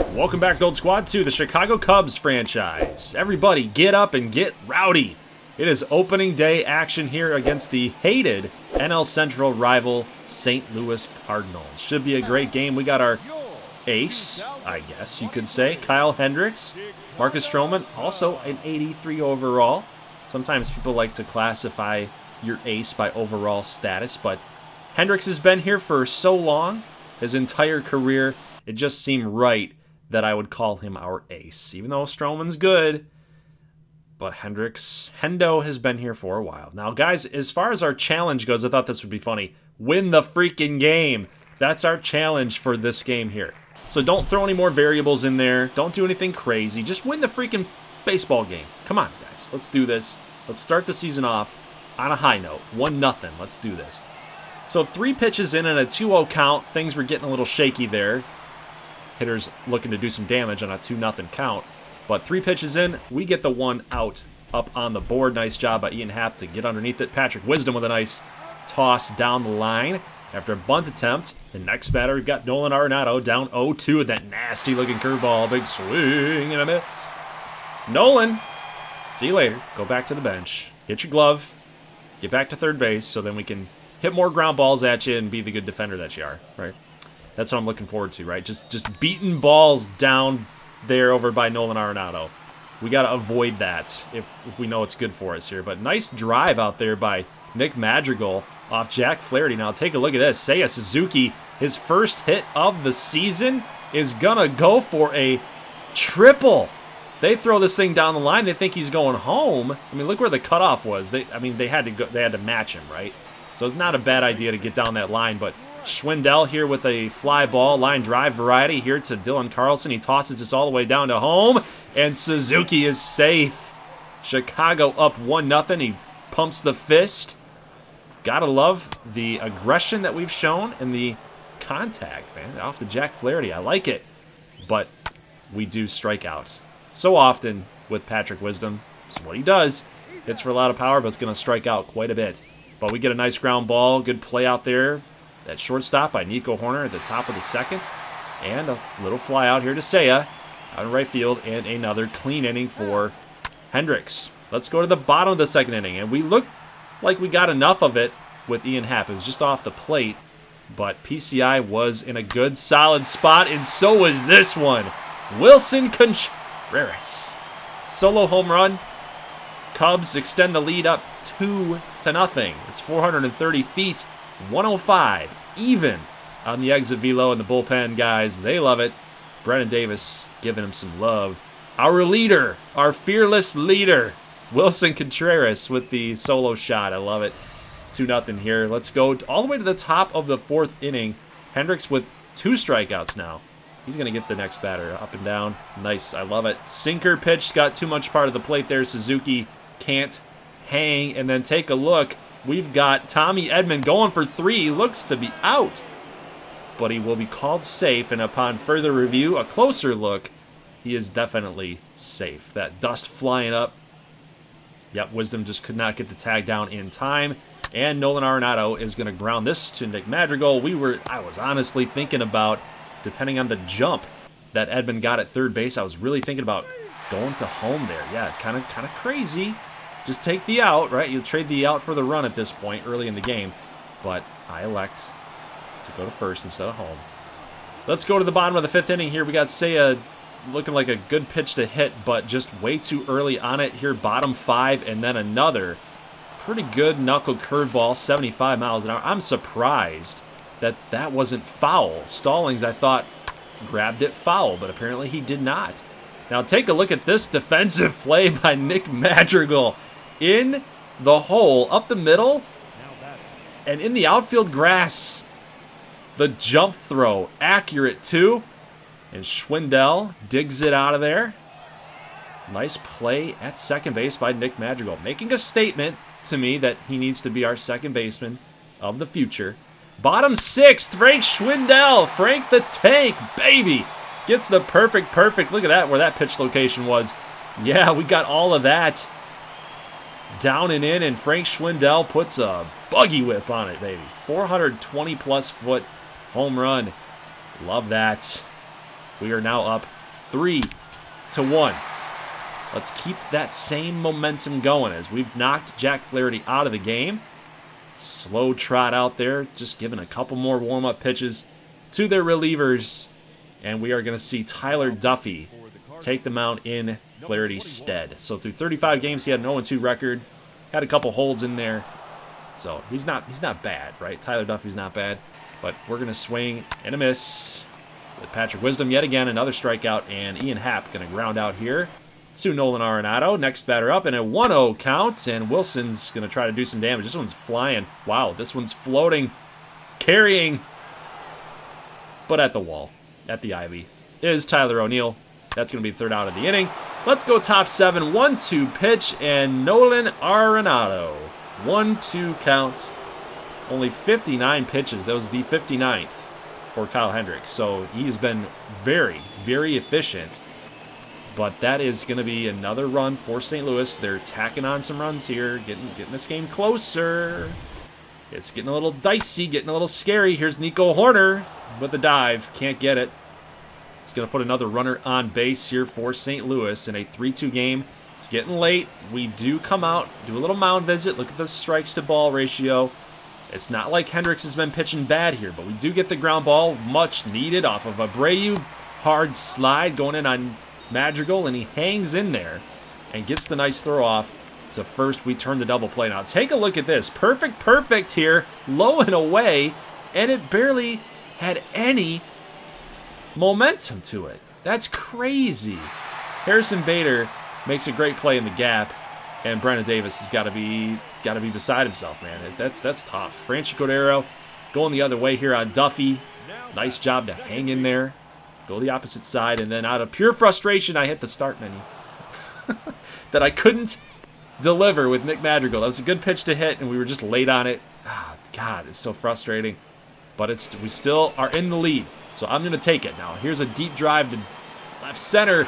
Welcome back, Gold Squad, to the Chicago Cubs franchise. Everybody, get up and get rowdy. It is opening day action here against the hated NL Central rival St. Louis Cardinals. Should be a great game. We got our ace, I guess you could say, Kyle Hendricks. Marcus Stroman, also an 83 overall. Sometimes people like to classify your ace by overall status, but Hendricks has been here for so long, his entire career, it just seemed right that I would call him our ace. Even though Stroman's good, but Hendo has been here for a while. Now, guys, as far as our challenge goes, I thought this would be funny. Win the freaking game. That's our challenge for this game here. So don't throw any more variables in there. Don't do anything crazy. Just win the freaking baseball game. Come on, guys. Let's do this. Let's start the season off on a high note. 1-0. Let's do this. So 3 pitches in and a 2-0 count. Things were getting a little shaky there. Hitters looking to do some damage on a 2-0 count. But 3 pitches in, we get the 1 out up on the board. Nice job by Ian Happ to get underneath it. Patrick Wisdom with a nice toss down the line after a bunt attempt. The next batter, we've got Nolan Arenado down 0-2 with that nasty-looking curveball. Big swing and a miss. Nolan, see you later. Go back to the bench. Get your glove. Get back to third base so then we can hit more ground balls at you and be the good defender that you are, right? That's what I'm looking forward to, right? Just beating balls down there over by Nolan Arenado. We got to avoid that if we know it's good for us here. But nice drive out there by Nick Madrigal off Jack Flaherty. Now take a look at this. Seiya Suzuki, his first hit of the season, is going to go for a triple. They throw this thing down the line. They think he's going home. I mean, look where the cutoff was. They had to match him, right? So it's not a bad idea to get down that line, but Schwindel here with a fly ball, line drive variety here to Dylan Carlson. He tosses this all the way down to home, and Suzuki is safe. Chicago up 1-0. He pumps the fist. Gotta love the aggression that we've shown and the contact, man. Off the Jack Flaherty. I like it. But we do strike out so often with Patrick Wisdom. It's what he does. Hits for a lot of power, but it's going to strike out quite a bit. But we get a nice ground ball. Good play out there. That shortstop by Nico Horner at the top of the second. And a little fly out here to Seiya out in right field. And another clean inning for Hendricks. Let's go to the bottom of the second inning. And we look like we got enough of it with Ian Happ. It was just off the plate. But PCI was in a good, solid spot. And so was this one. Wilson Contreras. Solo home run. Cubs extend the lead up 2-0. It's 430 feet. 105, even on the exit velo and the bullpen, guys. They love it. Brennan Davis giving him some love. Our leader, our fearless leader, Wilson Contreras with the solo shot. I love it. 2-0 here. Let's go all the way to the top of the 4th inning. Hendricks with 2 strikeouts now. He's going to get the next batter up and down. Nice. I love it. Sinker pitch got too much part of the plate there. Suzuki can't hang. And then take a look. We've got Tommy Edman going for 3. He looks to be out, but he will be called safe. And upon further review, a closer look, he is definitely safe. That dust flying up. Yep, Wisdom just could not get the tag down in time. And Nolan Arenado is going to ground this to Nick Madrigal. I was honestly thinking about, depending on the jump that Edman got at third base, I was really thinking about going to home there. Yeah, kind of crazy. Just take the out, right? You trade the out for the run at this point early in the game. But I elect to go to first instead of home. Let's go to the bottom of the 5th inning here. We got Seiya looking like a good pitch to hit, but just way too early on it here. Bottom 5, and then another pretty good knuckle curveball, 75 miles an hour. I'm surprised that wasn't foul. Stallings, I thought, grabbed it foul, but apparently he did not. Now take a look at this defensive play by Nick Madrigal. In the hole, up the middle, and in the outfield grass. The jump throw, accurate too. And Schwindel digs it out of there. Nice play at second base by Nick Madrigal, making a statement to me that he needs to be our second baseman of the future. Bottom 6th, Frank Schwindel. Frank the Tank, baby. Gets the perfect. Look at that, where that pitch location was. Yeah, we got all of that. Down and in, and Frank Schwindel puts a buggy whip on it, baby. 420-plus foot home run. Love that. We are now up 3-1. Let's keep that same momentum going as we've knocked Jack Flaherty out of the game. Slow trot out there, just giving a couple more warm-up pitches to their relievers. And we are going to see Tyler Duffy take the mound in Flaherty's stead. So through 35 games, he had an 0-2 record. Had a couple holds in there. So he's not bad, right? Tyler Duffy's not bad. But we're going to swing and a miss with Patrick Wisdom yet again. Another strikeout, and Ian Happ going to ground out here to Nolan Arenado. Next batter up, and a 1-0 count, and Wilson's going to try to do some damage. This one's flying. Wow, this one's floating, carrying, but at the wall, at the ivy, is Tyler O'Neill. That's going to be the third out of the inning. Let's go top 7. 1-2 pitch, and Nolan Arenado. 1-2 count. Only 59 pitches. That was the 59th for Kyle Hendricks. So he has been very, very efficient. But that is going to be another run for St. Louis. They're tacking on some runs here, getting this game closer. It's getting a little dicey, getting a little scary. Here's Nico Horner with the dive. Can't get it. It's going to put another runner on base here for St. Louis in a 3-2 game. It's getting late. We do come out, do a little mound visit. Look at the strikes to ball ratio. It's not like Hendricks has been pitching bad here, but we do get the ground ball, much needed, off of Abreu. Hard slide going in on Madrigal, and he hangs in there and gets the nice throw off to first. We turn the double play. Now take a look at this. Perfect here, low and away, and it barely had any momentum to it. That's crazy. Harrison Bader makes a great play in the gap, and Brennan Davis has got to be beside himself, man. That's tough. Franchi Cordero going the other way here on Duffy. Nice job to hang in there. Go the opposite side, and then out of pure frustration, I hit the start menu that I couldn't deliver with Nick Madrigal. That was a good pitch to hit, and we were just late on it. Oh, God, it's so frustrating. But we still are in the lead, so I'm going to take it now. Here's a deep drive to left center.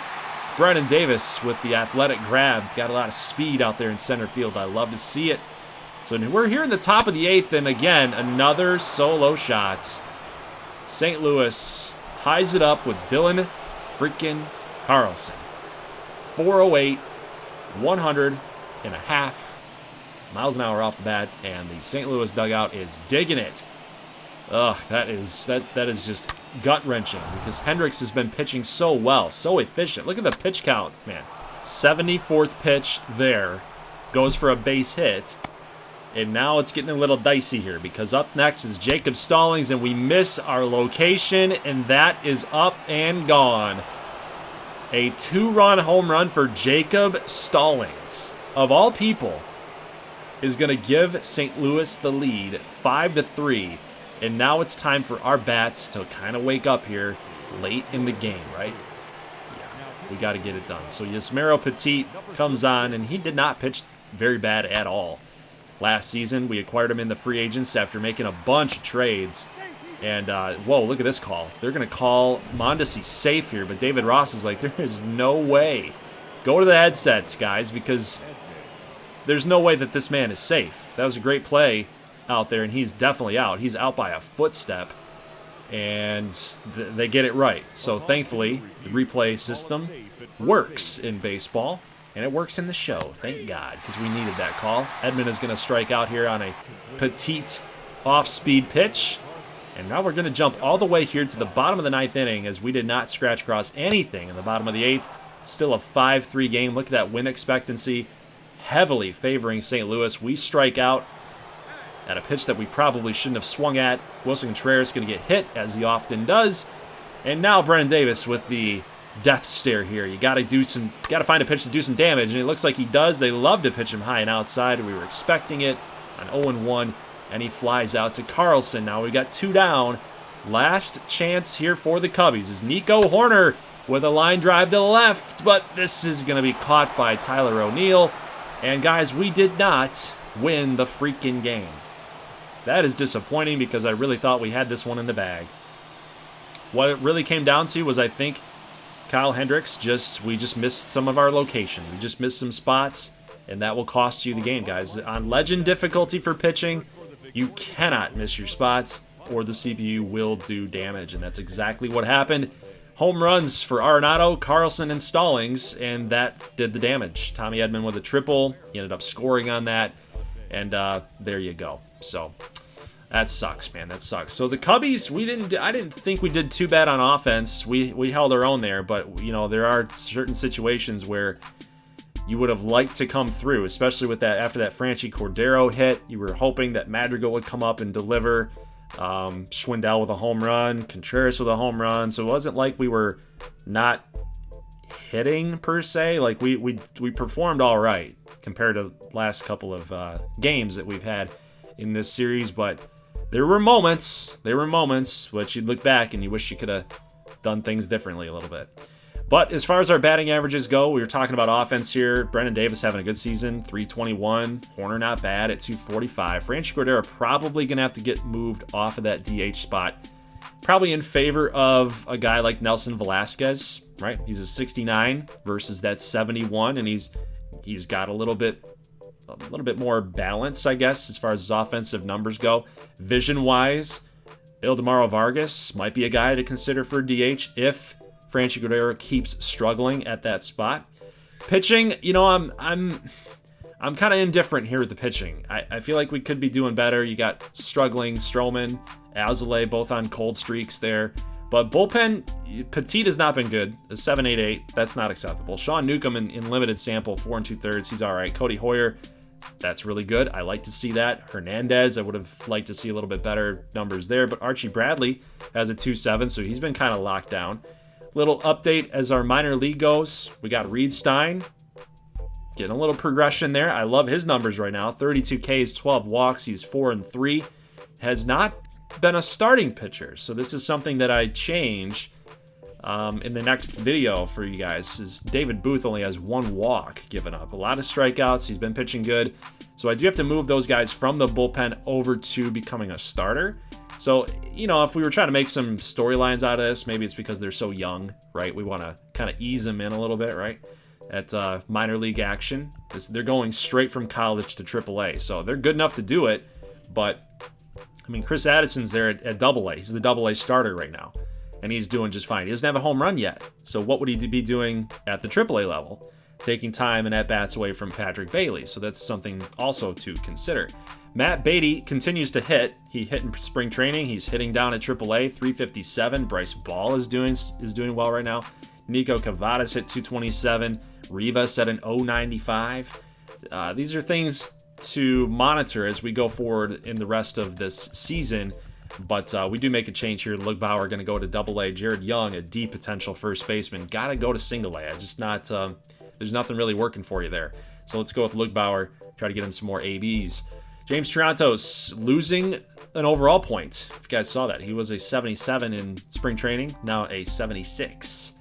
Brennan Davis with the athletic grab. Got a lot of speed out there in center field. I love to see it. So we're here in the top of the 8th, and again, another solo shot. St. Louis ties it up with Dylan freaking Carlson. 408, 100.5 miles an hour off the bat, and the St. Louis dugout is digging it. Ugh, that is just gut-wrenching because Hendricks has been pitching so well, so efficient. Look at the pitch count, man. 74th pitch there, goes for a base hit. And now it's getting a little dicey here because up next is Jacob Stallings, and we miss our location, and that is up and gone. A 2-run home run for Jacob Stallings, of all people, is going to give St. Louis the lead 5-3. And now it's time for our bats to kind of wake up here late in the game, right? Yeah, we got to get it done. So Yasmero Petit comes on, and he did not pitch very bad at all. Last season, we acquired him in the free agents after making a bunch of trades. And, whoa, look at this call. They're going to call Mondesi safe here, but David Ross is like, there is no way. Go to the headsets, guys, because there's no way that this man is safe. That was a great play out there, and he's definitely out. He's out by a footstep, and they get it right. So, thankfully, the replay system works in baseball. And it works in the show, thank God, because we needed that call. Edman is going to strike out here on a petite off-speed pitch. And now we're going to jump all the way here to the bottom of the 9th inning as we did not scratch across anything in the bottom of the 8th. Still a 5-3 game. Look at that win expectancy, heavily favoring St. Louis. We strike out at a pitch that we probably shouldn't have swung at. Wilson Contreras going to get hit, as he often does. And now Brennan Davis with the death stare here. You got to find a pitch to do some damage, and it looks like he does. They love to pitch him high and outside. We were expecting it on 0-1, and he flies out to Carlson. Now we got 2 down. Last chance here for the Cubbies is Nico Horner with a line drive to the left, but this is going to be caught by Tyler O'Neill. And guys, we did not win the freaking game. That is disappointing because I really thought we had this one in the bag. What it really came down to was, I think, Kyle Hendricks, we just missed some of our location. We just missed some spots, and that will cost you the game, guys. On legend difficulty for pitching, you cannot miss your spots, or the CPU will do damage, and that's exactly what happened. home runs for Arenado, Carlson, and Stallings, and that did the damage. Tommy Edman with a triple. He ended up scoring on that, and there you go. So that sucks, man. That sucks. So the Cubbies, I didn't think we did too bad on offense. We held our own there, but you know, there are certain situations where you would have liked to come through, especially with that after that Franchi Cordero hit. You were hoping that Madrigal would come up and deliver. Schwindel with a home run, Contreras with a home run. So it wasn't like we were not hitting per se. Like we performed all right compared to last couple of games that we've had in this series. But there were moments which you'd look back and you wish you could have done things differently a little bit. But as far as our batting averages go, we were talking about offense here. Brendan Davis having a good season, 321. Horner not bad at 245. Franchi Cordero probably going to have to get moved off of that DH spot. Probably in favor of a guy like Nelson Velasquez, right? He's a 69 versus that 71, and he's got a little bit more balance, I guess, as far as his offensive numbers go. Vision-wise, Ildemaro Vargas might be a guy to consider for DH if Franchi Cordero keeps struggling at that spot. Pitching, you know, I'm kind of indifferent here with the pitching. I feel like we could be doing better. You got struggling Stroman, Alzolay, both on cold streaks there. But bullpen, Petit has not been good. A 7.88, that's not acceptable. Sean Newcomb in limited sample, 4 2/3, he's all right. Cody Hoyer, that's really good. I like to see that. Hernandez, I would have liked to see a little bit better numbers there. But Archie Bradley has a 2.7, so he's been kind of locked down. Little update as our minor league goes. We got Reed Stein getting a little progression there. I love his numbers right now. 32 Ks, 12 walks. He's 4-3. Has not been a starting pitcher. So this is something that I change in the next video for you guys. Is David Booth only has 1 walk given up. A lot of strikeouts. He's been pitching good. So I do have to move those guys from the bullpen over to becoming a starter. So, you know, if we were trying to make some storylines out of this, maybe it's because they're so young, right? We want to kind of ease them in a little bit, right? At minor league action. They're going straight from college to AAA. So they're good enough to do it. But, I mean, Chris Addison's there at AA. He's the AA starter right now. And he's doing just fine. He doesn't have a home run yet. So what would he be doing at the AAA level? Taking time and at-bats away from Patrick Bailey. So that's something also to consider. Matt Beatty continues to hit. He hit in spring training. He's hitting down at AAA, 357. Bryce Ball is doing well right now. Nico Cavadas hit 227. Rivas at an 095. These are things to monitor as we go forward in the rest of this season. But we do make a change here. Lugbauer going to go to AA. Jared Young, a D potential first baseman, got to go to single A. There's nothing really working for you there. So let's go with Lugbauer, try to get him some more ABs. James Triantos losing an overall point. If you guys saw that, he was a 77 in spring training, now a 76.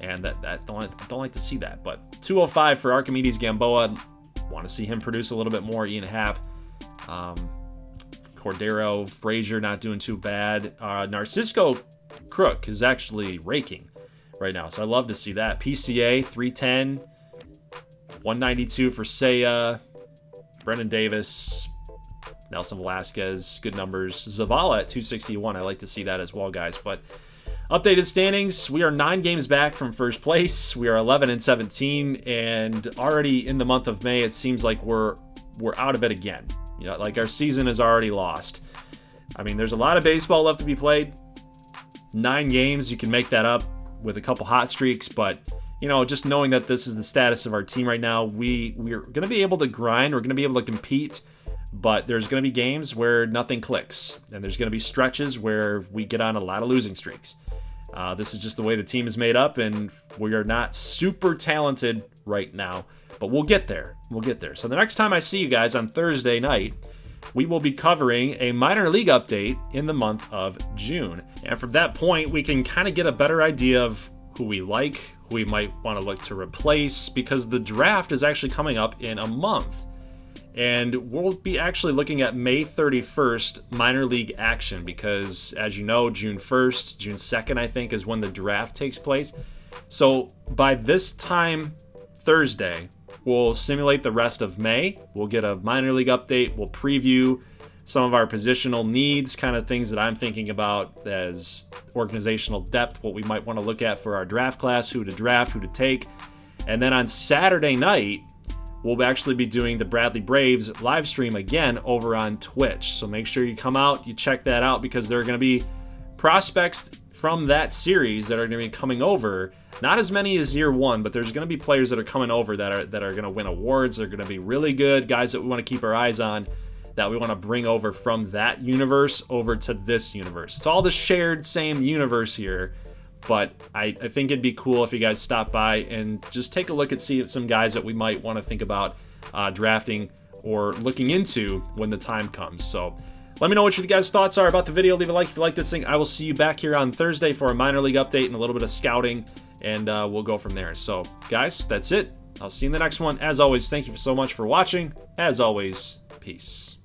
And I don't like to see that. But 205 for Archimedes Gamboa. Want to see him produce a little bit more. Ian Happ. Cordero, Frazier not doing too bad. Narcisco Crook is actually raking right now, so I love to see that. PCA 310, 192 for Seiya, Brendan Davis, Nelson Velasquez, good numbers. Zavala at 261, I like to see that as well, guys. But updated standings, we are 9 games back from first place. We are 11-17, and already in the month of May, it seems like we're out of it again. You know, like our season is already lost. I mean, there's a lot of baseball left to be played. 9 games, you can make that up with a couple hot streaks, but you know, just knowing that this is the status of our team right now, we're going to be able to grind, we're going to be able to compete, but there's going to be games where nothing clicks, and there's going to be stretches where we get on a lot of losing streaks. This is just the way the team is made up, and we are not super talented right now, but we'll get there. We'll get there. So the next time I see you guys on Thursday night, we will be covering a minor league update in the month of June. And from that point, we can kind of get a better idea of who we like, who we might want to look to replace, because the draft is actually coming up in a month. And we'll be actually looking at May 31st minor league action because, as you know, June 1st, June 2nd, I think, is when the draft takes place. So by this time Thursday, we'll simulate the rest of May. We'll get a minor league update. We'll preview some of our positional needs, kind of things that I'm thinking about as organizational depth, what we might want to look at for our draft class, who to draft, who to take. And then on Saturday night, we'll actually be doing the Bradley Braves live stream again over on Twitch. So make sure you come out, you check that out, because there are going to be prospects from that series that are going to be coming over. Not as many as year one, but there's going to be players that are coming over that are going to win awards. They're going to be really good, guys that we want to keep our eyes on, that we want to bring over from that universe over to this universe. It's all the shared same universe here, but I think it'd be cool if you guys stop by and just take a look and see some guys that we might want to think about drafting or looking into when the time comes. So let me know what you guys' thoughts are about the video. Leave a like if you like this thing. I will see you back here on Thursday for a minor league update and a little bit of scouting, and we'll go from there. So guys, that's it. I'll see you in the next one. As always, thank you so much for watching. As always, peace.